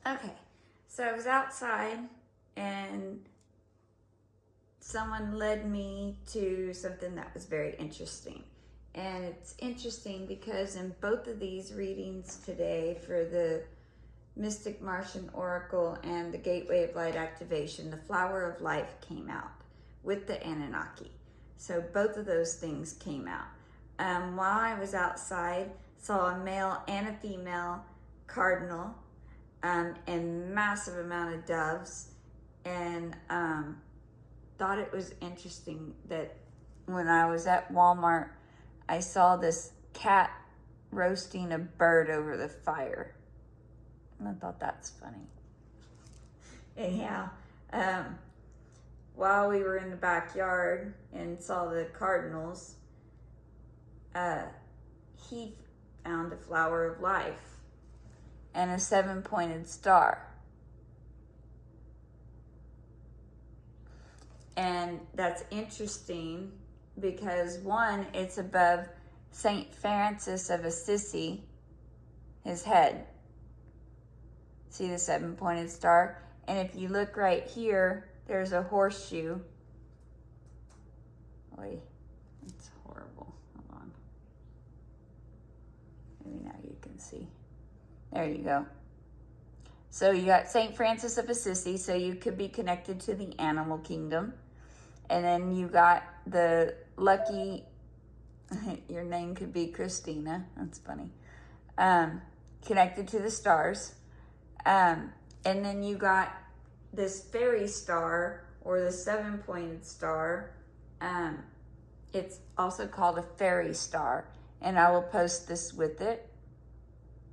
Okay, so I was outside and someone led me to something that was very interesting. And it's interesting because in both of these readings today for the Mystic Martian Oracle and the Gateway of Light activation, the Flower of Life came out with the Anunnaki. So both of those things came out. While I was outside, saw a male and a female cardinal and massive amount of doves, and thought it was interesting that when I was at Walmart, I saw this cat roasting a bird over the fire. And I thought that's funny. Anyhow, while we were in the backyard and saw the cardinals, he found a flower of life and a 7-pointed star. And that's interesting because one, it's above St. Francis of Assisi, his head. See the 7-pointed star? And if you look right here, there's a horseshoe. Oy, it's horrible. Hold on. Maybe now you can see. There you go. So you got St. Francis of Assisi, so you could be connected to the animal kingdom. And then you got the lucky, your name could be Christina, that's funny, connected to the stars. And then you got this fairy star, or the 7-pointed star. It's also called a fairy star, and I will post this with it.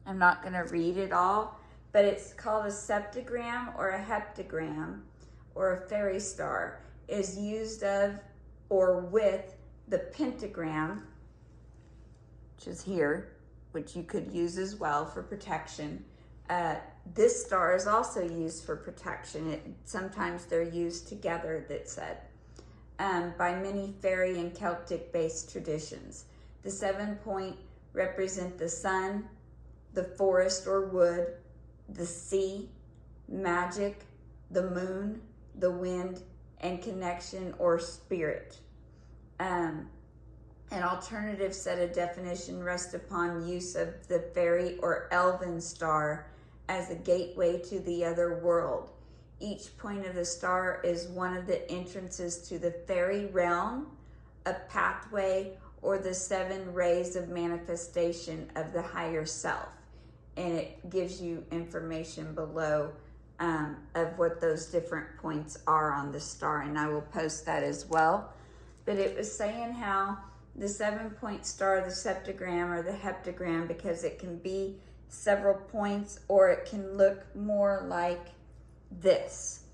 I'm not going to read it all, but it's called a septagram or a heptagram, or a fairy star, is used of or with the pentagram, which is here, which you could use as well for protection. This star is also used for protection. Sometimes they're used together, that said, by many fairy and Celtic-based traditions. The 7-point represent the sun, the forest or wood, the sea, magic, the moon, the wind, and connection or spirit. An alternative set of definition rests upon use of the fairy or elven star as a gateway to the other world. Each point of the star is one of the entrances to the fairy realm, a pathway, or the 7 rays of manifestation of the higher self. And it gives you information below of what those different points are on the star, and I will post that as well. But it was saying how the 7-point star, the septagram or the heptagram, because it can be several points or it can look more like this.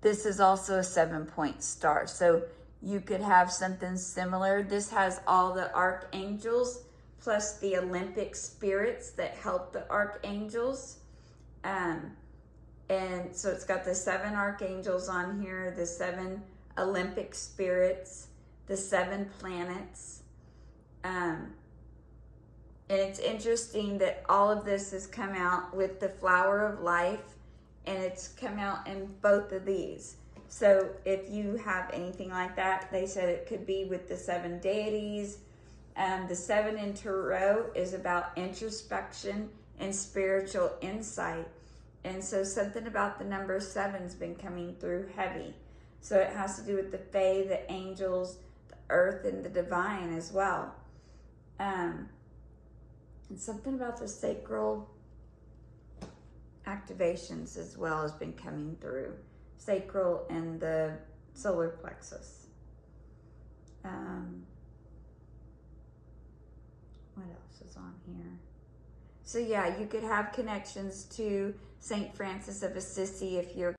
This is also a 7-point star, so you could have something similar. This has all the archangels plus the Olympic spirits that help the archangels. And so it's got the 7 archangels on here, the 7 Olympic spirits, the 7 planets. And it's interesting that all of this has come out with the Flower of Life, and it's come out in both of these. So if you have anything like that, they said it could be with the 7 deities. The 7 in Tarot is about introspection and spiritual insight. And so something about the number 7's been coming through heavy. So it has to do with the Fae, the angels, the earth, and the divine as well. And something about the sacral activations as well has been coming through. Sacral and the solar plexus. What else is on here? So yeah, you could have connections to St. Francis of Assisi if you're